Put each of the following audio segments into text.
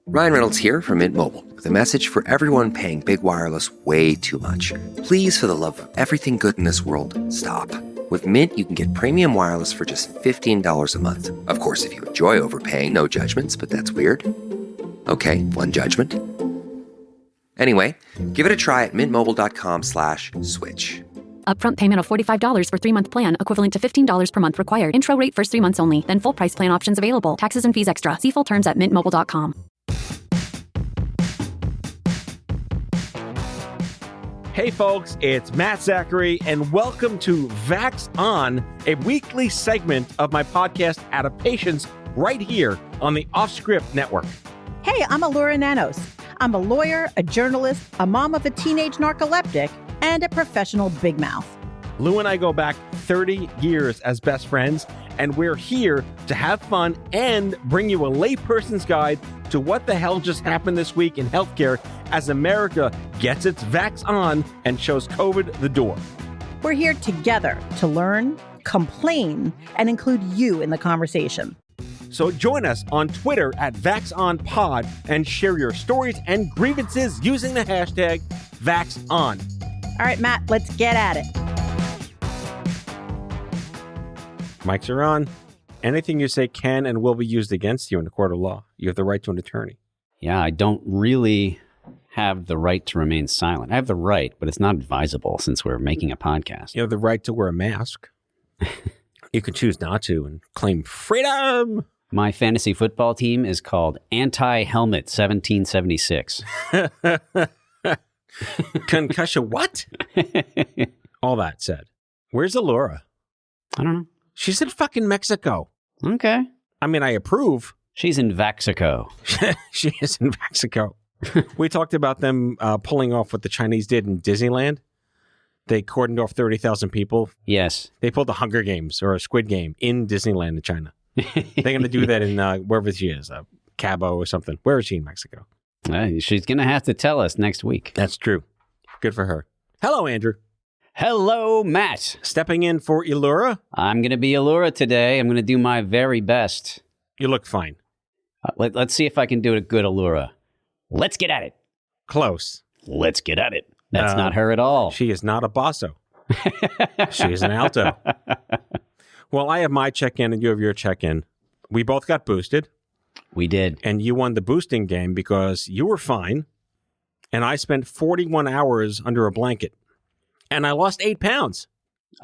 Ryan Reynolds here from Mint Mobile with a message for everyone paying big wireless way too much. Please, for the love of everything good in this world, stop. With Mint, you can get premium wireless for just $15 a month. Of course, if you enjoy overpaying, no judgments, but that's weird. Okay, one judgment. Anyway, give it a try at mintmobile.com/switch. Upfront payment of $45 for 3-month plan, equivalent to $15 per month required. Intro rate first 3 months only, then full price plan options available. Taxes and fees extra. See full terms at mintmobile.com. Hey folks, it's Matt Zachary, and welcome to Vax On, a weekly segment of my podcast Adaptations right here on the Off Script Network. Hey, I'm Allura Nanos. I'm a lawyer, a journalist, a mom of a teenage narcoleptic, and a professional big mouth. Lou and I go back 30 years as best friends, and we're here to have fun and bring you a layperson's guide to what the hell just happened this week in healthcare as America gets its Vax on and shows COVID the door. We're here together to learn, complain, and include you in the conversation. So join us on Twitter at VaxOnPod and share your stories and grievances using the hashtag VaxOn. All right, Matt, let's get at it. Mics are on. Anything you say can and will be used against you in a court of law. You have the right to an attorney. Yeah, I don't really have the right to remain silent. I have the right, but it's not advisable since we're making a podcast. You have the right to wear a mask. You can choose not to and claim freedom. My fantasy football team is called Anti-Helmet 1776. Concussion what? All that said. Where's Allura? I don't know. She's in fucking Mexico. Okay. I mean, I approve. She's in Vaxico. She is in Mexico. We talked about them pulling off what the Chinese did in Disneyland. They cordoned off 30,000 people. Yes. They pulled the Hunger Games or a Squid Game in Disneyland in China. They're going to do that in wherever she is, Cabo or something. Where is she in Mexico? She's going to have to tell us next week. That's true. Good for her. Hello, Andrew. Hello, Matt. Stepping in for Allura. I'm going to be Allura today. I'm going to do my very best. You look fine. Let's see if I can do a good Allura. Let's get at it. Close. Let's get at it. That's not her at all. She is not a basso. She is an alto. Well, I have my check-in and you have your check-in. We both got boosted. We did. And you won the boosting game because you were fine. And I spent 41 hours under a blanket. And I lost 8 pounds.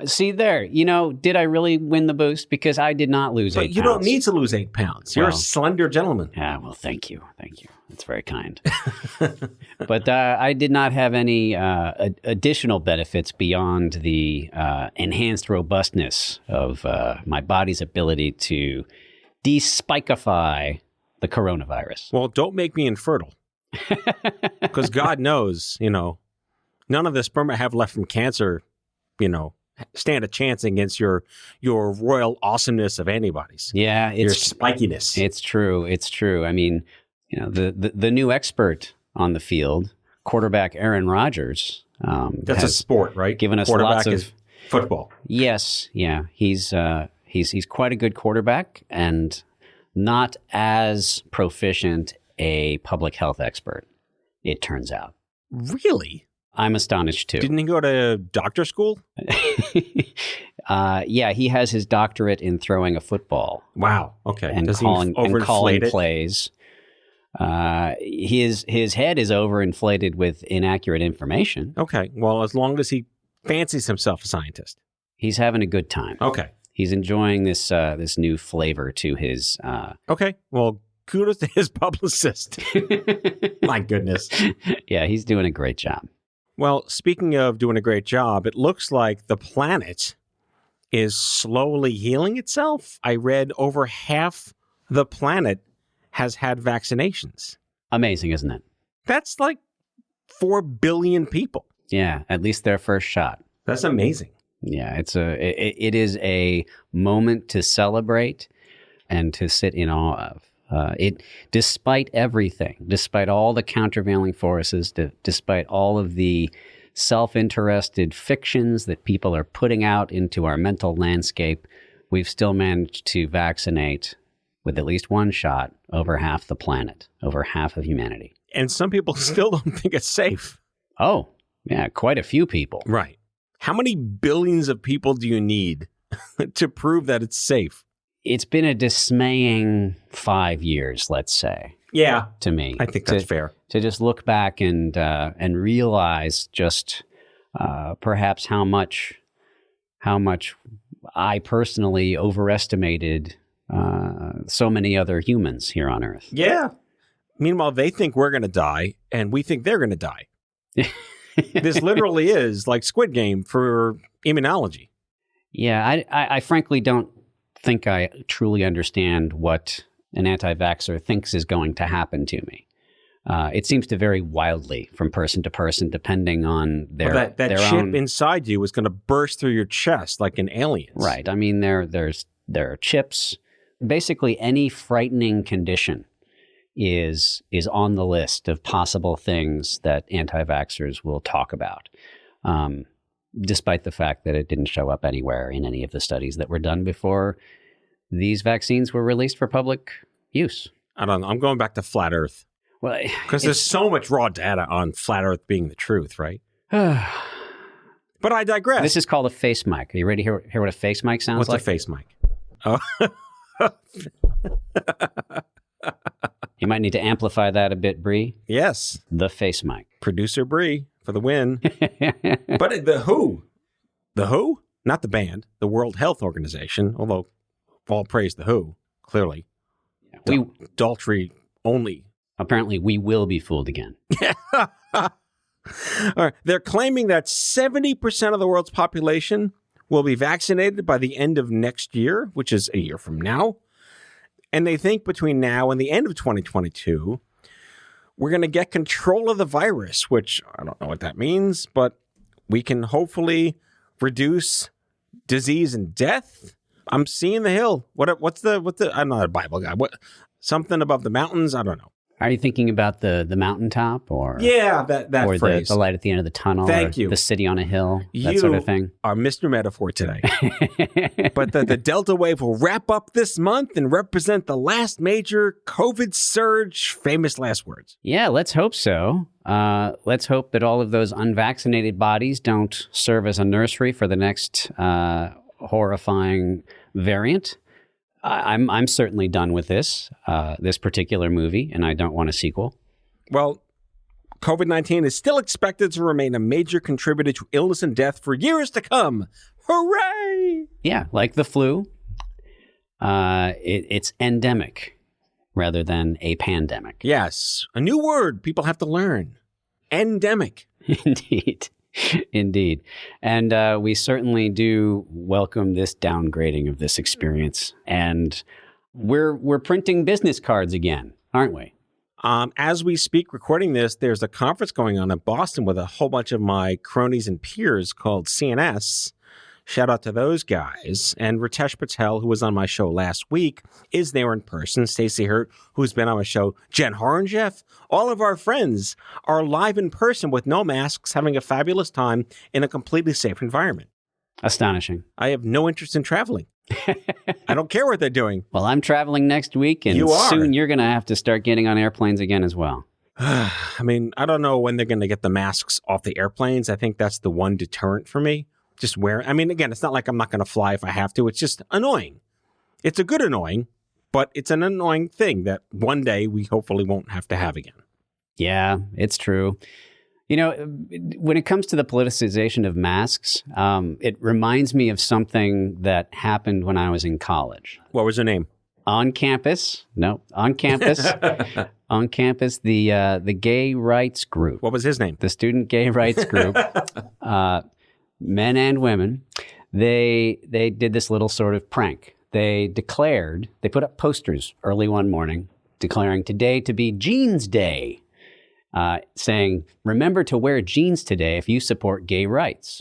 See there, did I really win the boost? Because I did not lose 8 pounds. But you don't need to lose 8 pounds. You're a slender gentleman. Yeah, well, thank you. Thank you. That's very kind. But I did not have any additional benefits beyond the enhanced robustness of my body's ability to despikify the coronavirus. Well, don't make me infertile. Because God knows, none of the sperm I have left from cancer, stand a chance against your royal awesomeness of antibodies. Yeah, your spikiness. It's true. It's true. I mean, the new expert on the field, quarterback Aaron Rodgers. That's a sport, right? Given us quarterback lots of is football. Yes, yeah. He's quite a good quarterback and not as proficient a public health expert, it turns out. Really? I'm astonished, too. Didn't he go to doctor school? Yeah, he has his doctorate in throwing a football. Wow. Okay. And Does calling it? plays. His head is overinflated with inaccurate information. Okay. Well, as long as he fancies himself a scientist. He's having a good time. Okay. He's enjoying this new flavor to his... Okay. Well, kudos to his publicist. My goodness. Yeah, he's doing a great job. Well, speaking of doing a great job, it looks like the planet is slowly healing itself. I read over half the planet has had vaccinations. Amazing, isn't it? That's like 4 billion people. Yeah, at least their first shot. That's amazing. Yeah, it is a moment to celebrate and to sit in awe of. Despite everything, despite all the countervailing forces, despite all of the self-interested fictions that people are putting out into our mental landscape, we've still managed to vaccinate with at least one shot over half the planet, over half of humanity. And some people still don't think it's safe. Oh, yeah, quite a few people. Right. How many billions of people do you need to prove that it's safe? It's been a dismaying 5 years, let's say. Yeah, to me. I think that's fair. To just look back and realize just perhaps how much I personally overestimated so many other humans here on Earth. Yeah. Meanwhile, they think we're going to die, and we think they're going to die. This literally is like Squid Game for immunology. Yeah, I frankly don't think I truly understand what an anti-vaxxer thinks is going to happen to me. It seems to vary wildly from person to person, depending on their that chip own inside you is going to burst through your chest like in Aliens. Right. I mean, there are chips. Basically, any frightening condition is on the list of possible things that anti-vaxxers will talk about, despite the fact that it didn't show up anywhere in any of the studies that were done before these vaccines were released for public use. I don't know. I'm going back to flat Earth. Well, because there's so much raw data on flat Earth being the truth, right? But I digress. This is called a face mic. Are you ready to hear what a face mic sounds like? What's a face mic? Oh. You might need to amplify that a bit, Bree. Yes. The face mic. Producer Bree for the win. But the WHO, not the band, the World Health Organization, although all praise the WHO, clearly. Yeah, adultery only. Apparently, we will be fooled again. All right. They're claiming that 70% of the world's population will be vaccinated by the end of next year, which is a year from now. And they think between now and the end of 2022, we're going to get control of the virus, which I don't know what that means, but we can hopefully reduce disease and death. I'm seeing the hill. What's the I'm not a Bible guy. What, something above the mountains? I don't know. Are you thinking about the mountaintop or that or phrase? The light at the end of the tunnel? Thank you. The city on a hill, you that sort of thing. Are Mr. Metaphor today. But the Delta wave will wrap up this month and represent the last major COVID surge. Famous last words. Yeah, let's hope so. Let's hope that all of those unvaccinated bodies don't serve as a nursery for the next horrifying variant. I'm certainly done with this particular movie, and I don't want a sequel. Well, COVID-19 is still expected to remain a major contributor to illness and death for years to come. Hooray! Yeah, like the flu. It's endemic rather than a pandemic. Yes, a new word people have to learn. Endemic. Indeed. And we certainly do welcome this downgrading of this experience. And we're printing business cards again, aren't we? As we speak, recording this, there's a conference going on in Boston with a whole bunch of my cronies and peers called CNS. Shout out to those guys. And Ritesh Patel, who was on my show last week, is there in person. Stacey Hurt, who's been on my show. Jen Horonjeff. All of our friends are live in person with no masks, having a fabulous time in a completely safe environment. Astonishing. I have no interest in traveling. I don't care what they're doing. Well, I'm traveling next week, and soon you're going to have to start getting on airplanes again as well. I mean, I don't know when they're going to get the masks off the airplanes. I think that's the one deterrent for me. Just wear. I mean, again, it's not like I'm not going to fly if I have to. It's just annoying. It's a good annoying, but it's an annoying thing that one day we hopefully won't have to have again. Yeah, it's true. You know, when it comes to the politicization of masks, it reminds me of something that happened when I was in college. What was her name? On campus, the gay rights group. What was his name? The student gay rights group. Men and women, they did this little sort of prank. They put up posters early one morning declaring today to be Jeans Day, saying, remember to wear jeans today if you support gay rights.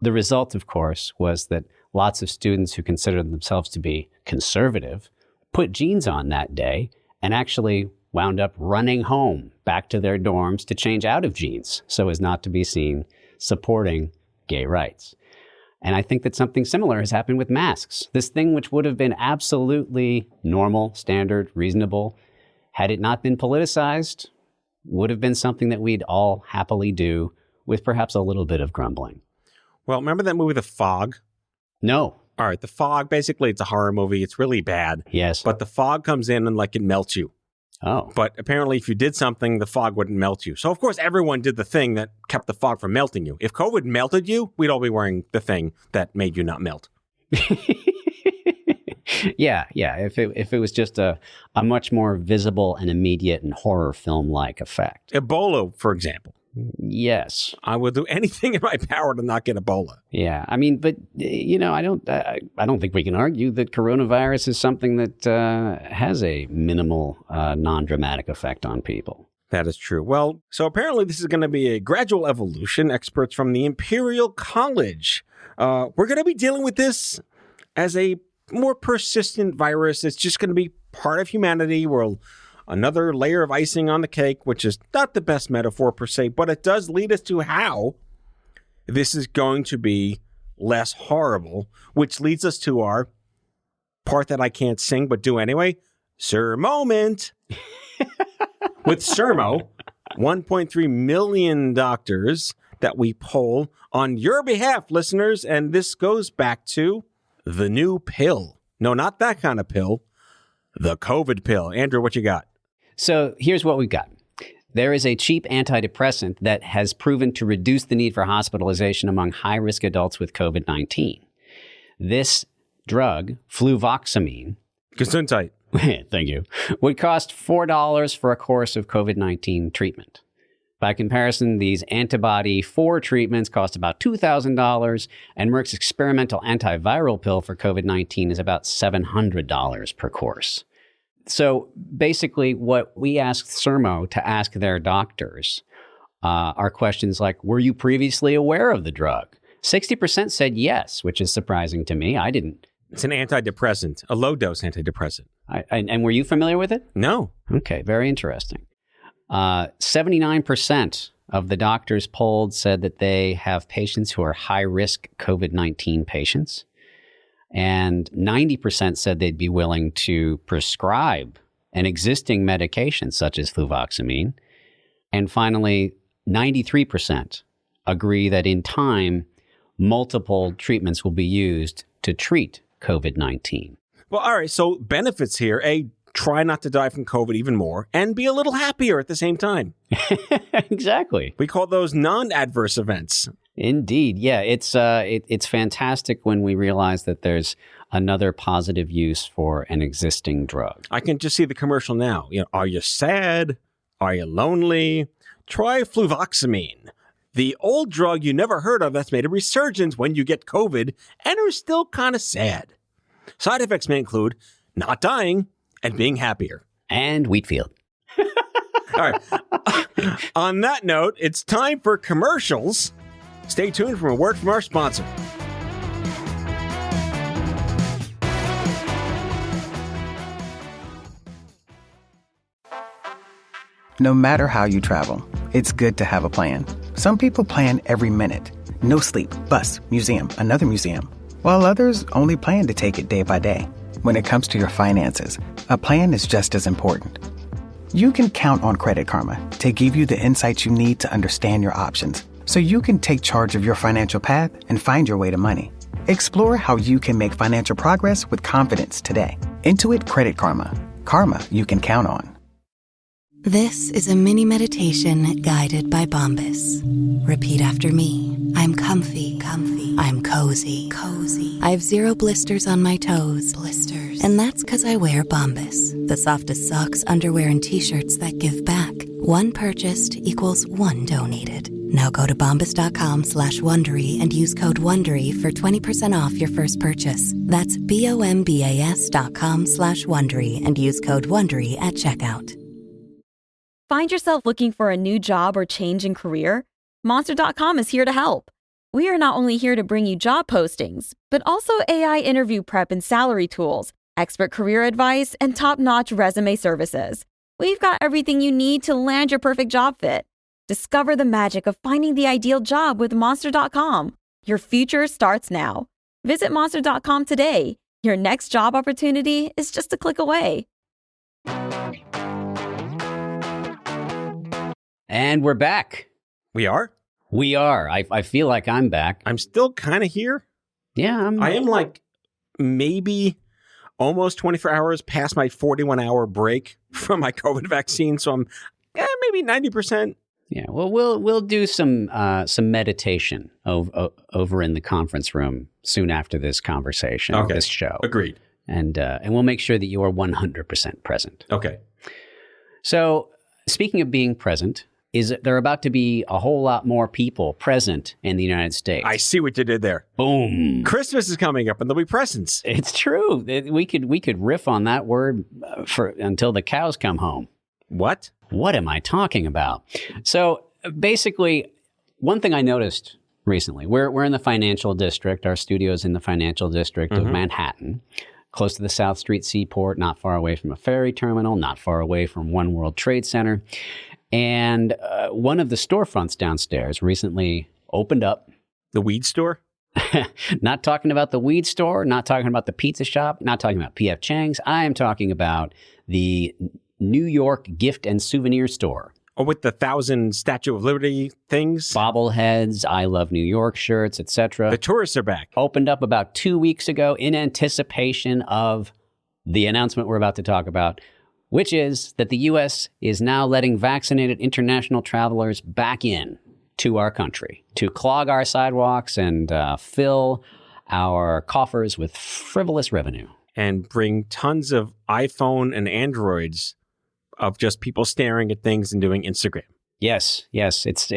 The result, of course, was that lots of students who considered themselves to be conservative put jeans on that day and actually wound up running home back to their dorms to change out of jeans so as not to be seen supporting gay rights. And I think that something similar has happened with masks. This thing which would have been absolutely normal, standard, reasonable, had it not been politicized, would have been something that we'd all happily do with perhaps a little bit of grumbling. Well, remember that movie, The Fog? No. All right, The Fog, basically, it's a horror movie. It's really bad. Yes. But the fog comes in and, like, it melts you. Oh. But apparently, if you did something, the fog wouldn't melt you. So, of course, everyone did the thing that kept the fog from melting you. If COVID melted you, we'd all be wearing the thing that made you not melt. Yeah. If it was just a much more visible and immediate and horror film-like effect. Ebola, for example. Yes. I would do anything in my power to not get Ebola. Yeah. I mean, but, I don't think we can argue that coronavirus is something that has a minimal, non-dramatic effect on people. That is true. Well, so apparently this is going to be a gradual evolution. Experts from the Imperial College. We're going to be dealing with this as a more persistent virus. It's just going to be part of humanity. Another layer of icing on the cake, which is not the best metaphor per se, but it does lead us to how this is going to be less horrible, which leads us to our part that I can't sing but do anyway, Sir Moment. With Sermo, 1.3 million doctors that we poll on your behalf, listeners, and this goes back to the new pill. No, not that kind of pill. The COVID pill. Andrew, what you got? So here's what we've got. There is a cheap antidepressant that has proven to reduce the need for hospitalization among high-risk adults with COVID-19. This drug, fluvoxamine, Gesundheit. thank you, would cost $4 for a course of COVID-19 treatment. By comparison, these antibody 4 treatments cost about $2,000, and Merck's experimental antiviral pill for COVID-19 is about $700 per course. So basically, what we asked Sermo to ask their doctors are questions like, were you previously aware of the drug? 60% said yes, which is surprising to me. I didn't. It's an antidepressant, a low-dose antidepressant. And were you familiar with it? No. Okay, very interesting. 79% of the doctors polled said that they have patients who are high-risk COVID-19 patients. And 90% said they'd be willing to prescribe an existing medication such as fluvoxamine. And finally, 93% agree that in time, multiple treatments will be used to treat COVID-19. Well, all right. So benefits here. A, try not to die from COVID even more and be a little happier at the same time. Exactly. We call those non-adverse events. Indeed. Yeah, it's fantastic when we realize that there's another positive use for an existing drug. I can just see the commercial now. Are you sad? Are you lonely? Try fluvoxamine, the old drug you never heard of that's made a resurgence when you get COVID and are still kind of sad. Side effects may include not dying and being happier. And Wheatfield. All right. On that note, it's time for commercials. Stay tuned for a word from our sponsor. No matter how you travel, it's good to have a plan. Some people plan every minute. No sleep, bus, museum, another museum. While others only plan to take it day by day. When it comes to your finances, a plan is just as important. You can count on Credit Karma to give you the insights you need to understand your options so you can take charge of your financial path and find your way to money. Explore how you can make financial progress with confidence today. Intuit Credit Karma. Karma you can count on. This is a mini meditation guided by Bombas. Repeat after me. I'm comfy. I'm cozy. I have 0 blisters on my toes. And that's because I wear Bombas, the softest socks, underwear, and t-shirts that give back. One purchased equals one donated. Now go to bombas.com/Wondery and use code Wondery for 20% off your first purchase. That's BOMBAS.com/Wondery and use code Wondery at checkout. Find yourself looking for a new job or change in career? Monster.com is here to help. We are not only here to bring you job postings, but also AI interview prep and salary tools, expert career advice, and top-notch resume services. We've got everything you need to land your perfect job fit. Discover the magic of finding the ideal job with Monster.com. Your future starts now. Visit Monster.com today. Your next job opportunity is just a click away. And we're back. We are? We are. I feel like I'm back. I'm still kind of here. Yeah, I am like maybe almost 24 hours past my 41-hour break from my COVID vaccine. So I'm maybe 90%. Yeah, well, we'll do some meditation over in the conference room soon after this conversation, or this show. Agreed. And we'll make sure that you are 100% present. Okay. So, speaking of being present, is there about to be a whole lot more people present in the United States? I see what you did there. Boom. Christmas is coming up, and there'll be presents. It's true. We could riff on that word until the cows come home. What? What am I talking about? So basically, one thing I noticed recently, we're in the financial district. Our studio's in the financial district of Manhattan, close to the South Street Seaport, not far away from a ferry terminal, not far away from One World Trade Center. And one of the storefronts downstairs recently opened up. The weed store? Not talking about the weed store, not talking about the pizza shop, not talking about P.F. Chang's. I am talking about the New York gift and souvenir store. Oh, with the 1,000 Statue of Liberty things? Bobbleheads, I Love New York shirts, etc. The tourists are back. Opened up about 2 weeks ago in anticipation of the announcement we're about to talk about, which is that the U.S. is now letting vaccinated international travelers back in to our country to clog our sidewalks and fill our coffers with frivolous revenue. And bring tons of iPhone and Androids of just people staring at things and doing Instagram. Yes. It's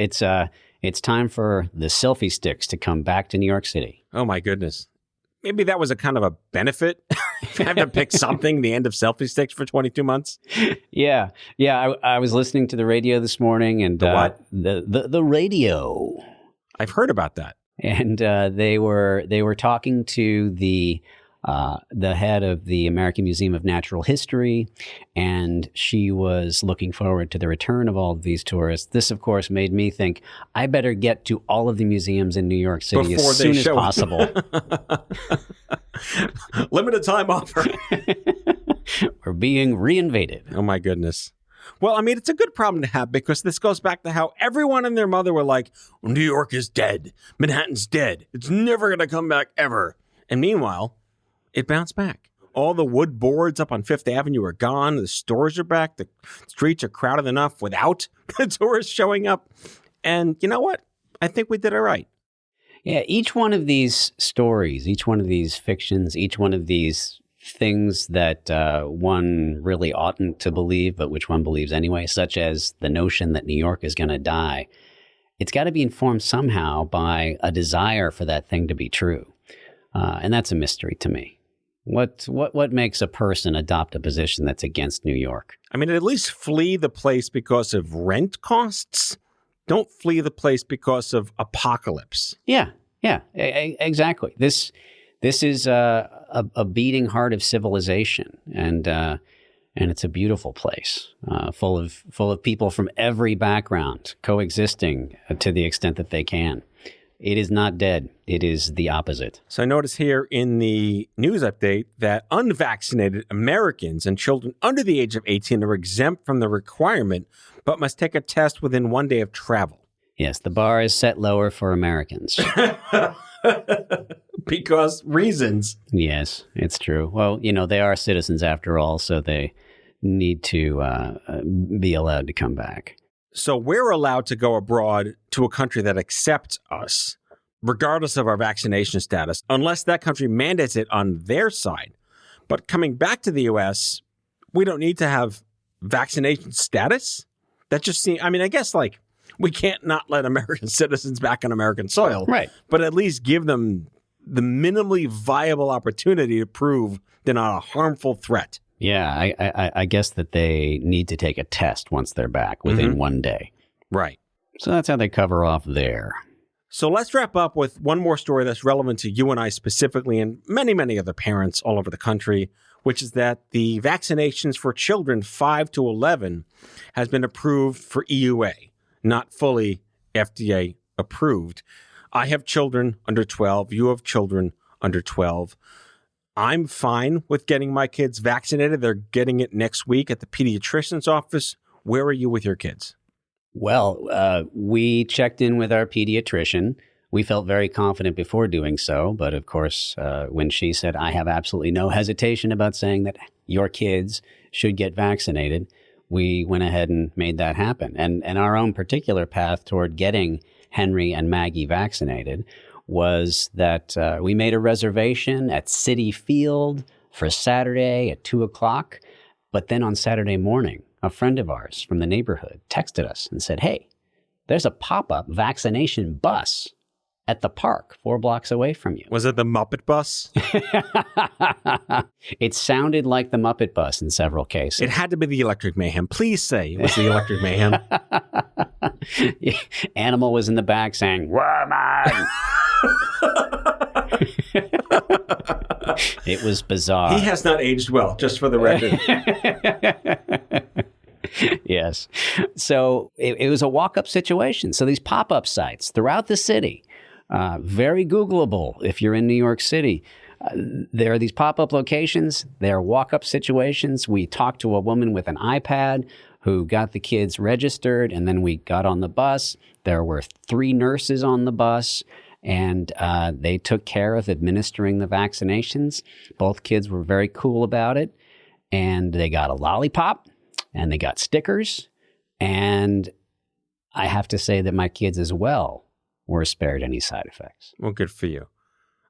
time for the selfie sticks to come back to New York City. Oh my goodness. Maybe that was a kind of a benefit. If you have to pick something, the end of selfie sticks for 22 months. Yeah. I was listening to the radio this morning, and the what? The radio. I've heard about that. And they were talking to the head of the American Museum of Natural History, and she was looking forward to the return of all of these tourists. This, of course, made me think, I better get to all of the museums in New York City before as soon as possible. Limited time offer. We're being reinvaded. Oh, my goodness. Well, I mean, it's a good problem to have because this goes back to how everyone and their mother were like, New York is dead. Manhattan's dead. It's never going to come back ever. And meanwhile, it bounced back. All the wood boards up on Fifth Avenue are gone. The stores are back. The streets are crowded enough without the tourists showing up. And you know what? I think we did all right. Yeah, each one of these stories, each one of these fictions, each one of these things that one really oughtn't to believe, but which one believes anyway, such as the notion that New York is going to die, it's got to be informed somehow by a desire for that thing to be true. And that's a mystery to me. What makes a person adopt a position that's against New York? I mean, at least flee the place because of rent costs. Don't flee the place because of apocalypse. Yeah, exactly. This is a beating heart of civilization, and it's a beautiful place, full of people from every background coexisting to the extent that they can. It is not dead. It is the opposite. So I notice here in the news update that unvaccinated Americans and children under the age of 18 are exempt from the requirement, but must take a test within 1 day of travel. Yes, the bar is set lower for Americans. Because reasons. Yes, it's true. Well, they are citizens after all, so they need to be allowed to come back. So we're allowed to go abroad to a country that accepts us, regardless of our vaccination status, unless that country mandates it on their side. But coming back to the U.S., we don't need to have vaccination status. That just seems, I guess we can't not let American citizens back on American soil. Right. But at least give them the minimally viable opportunity to prove they're not a harmful threat. Yeah, I guess that they need to take a test once they're back within 1 day. Right. So that's how they cover off there. So let's wrap up with one more story that's relevant to you and I specifically, and many, many other parents all over the country, which is that the vaccinations for children 5 to 11 has been approved for EUA, not fully FDA approved. I have children under 12. You have children under 12. I'm fine with getting my kids vaccinated. They're getting it next week at the pediatrician's office. Where are you with your kids? Well, we checked in with our pediatrician. We felt very confident before doing so. But of course, when she said, I have absolutely no hesitation about saying that your kids should get vaccinated, we went ahead and made that happen. And our own particular path toward getting Henry and Maggie vaccinated was that we made a reservation at Citi Field for Saturday at 2:00. But then on Saturday morning, a friend of ours from the neighborhood texted us and said, hey, there's a pop-up vaccination bus at the park 4 blocks away from you. Was it the Muppet Bus? It sounded like the Muppet Bus in several cases. It had to be the Electric Mayhem. Please say it was the Electric Mayhem. Animal was in the back saying, woman! It was bizarre. He has not aged well, just for the record. Yes. So it was a walk-up situation. So these pop-up sites throughout the city, very Googleable if you're in New York City. There are these pop-up locations. There are walk-up situations. We talked to a woman with an iPad who got the kids registered, and then we got on the bus. There were 3 nurses on the bus, and they took care of administering the vaccinations. Both kids were very cool about it, and they got a lollipop, and they got stickers, and I have to say that my kids as well were spared any side effects. Well, good for you.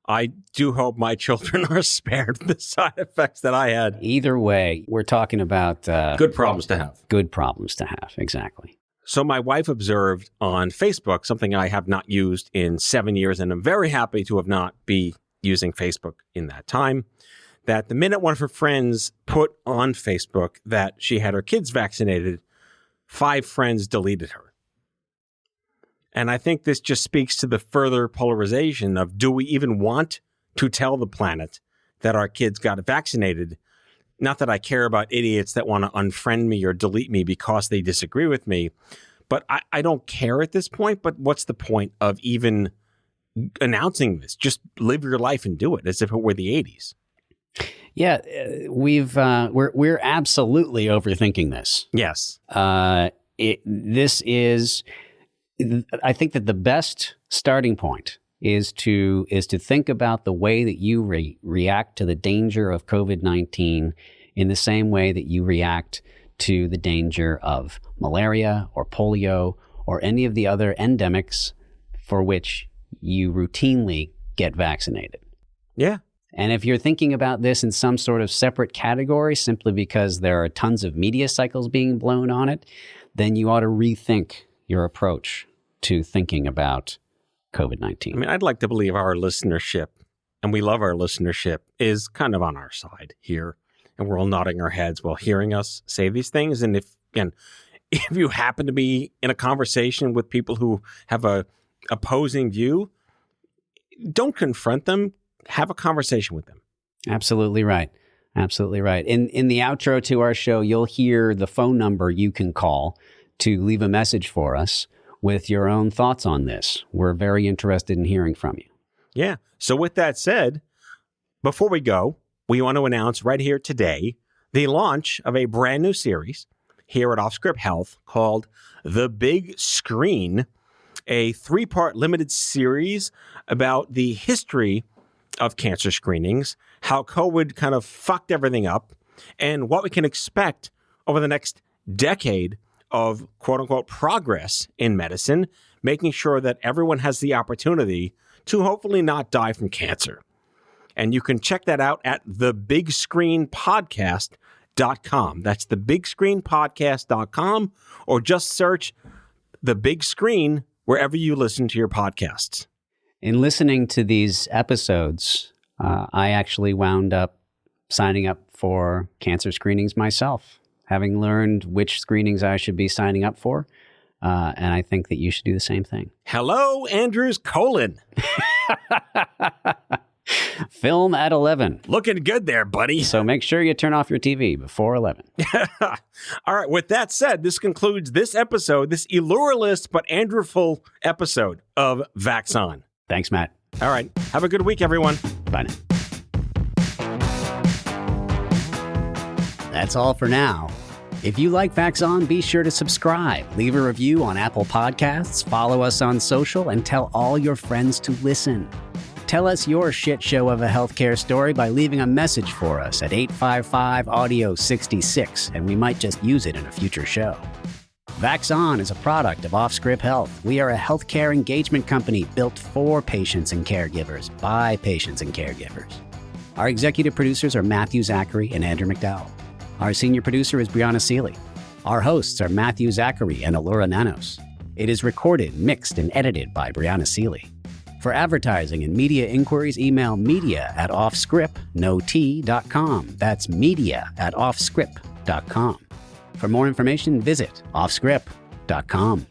I do hope my children are spared the side effects that I had. Either way, we're talking about... good problems to have. Good problems to have, exactly. So my wife observed on Facebook, something I have not used in 7 years, and I'm very happy to have not be using Facebook in that time, that the minute one of her friends put on Facebook that she had her kids vaccinated, 5 friends deleted her. And I think this just speaks to the further polarization of, do we even want to tell the planet that our kids got vaccinated? Not that I care about idiots that want to unfriend me or delete me because they disagree with me, but I don't care at this point. But what's the point of even announcing this? Just live your life and do it as if it were the 80s. Yeah, we're absolutely overthinking this. Yes. This is... I think that the best starting point is to think about the way that you react to the danger of COVID-19 in the same way that you react to the danger of malaria or polio or any of the other endemics for which you routinely get vaccinated. Yeah. And if you're thinking about this in some sort of separate category simply because there are tons of media cycles being blown on it, then you ought to rethink your approach to thinking about COVID-19. I mean, I'd like to believe our listenership, and we love our listenership, is kind of on our side here. And we're all nodding our heads while hearing us say these things. And if you happen to be in a conversation with people who have a opposing view, don't confront them. Have a conversation with them. Absolutely right. Absolutely right. In the outro to our show, you'll hear the phone number you can call to leave a message for us with your own thoughts on this. We're very interested in hearing from you. Yeah. So with that said, before we go, we want to announce right here today the launch of a brand new series here at Offscript Health called The Big Screen, a 3-part limited series about the history of cancer screenings, how COVID kind of fucked everything up, and what we can expect over the next decade of quote-unquote progress in medicine, making sure that everyone has the opportunity to hopefully not die from cancer. And you can check that out at thebigscreenpodcast.com. That's thebigscreenpodcast.com, or just search The Big Screen wherever you listen to your podcasts. In listening to these episodes, I actually wound up signing up for cancer screenings myself, having learned which screenings I should be signing up for. And I think that you should do the same thing. Hello, Andrew's colon. Film at 11. Looking good there, buddy. So make sure you turn off your TV before 11. All right. With that said, this concludes this episode, this allureless but Andrewful episode of Vax On. Thanks, Matt. All right. Have a good week, everyone. Bye now. That's all for now. If you like Vax On, be sure to subscribe, leave a review on Apple Podcasts, follow us on social, and tell all your friends to listen. Tell us your shit show of a healthcare story by leaving a message for us at 855-AUDIO-66, and we might just use it in a future show. Vax On is a product of Offscript Health. We are a healthcare engagement company built for patients and caregivers by patients and caregivers. Our executive producers are Matthew Zachary and Andrew MacDowell. Our senior producer is Brianna Seeley. Our hosts are Matthew Zachary and Allura Nanos. It is recorded, mixed, and edited by Brianna Seeley. For advertising and media inquiries, email media@offscript.com. That's media@offscript.com. For more information, visit offscript.com.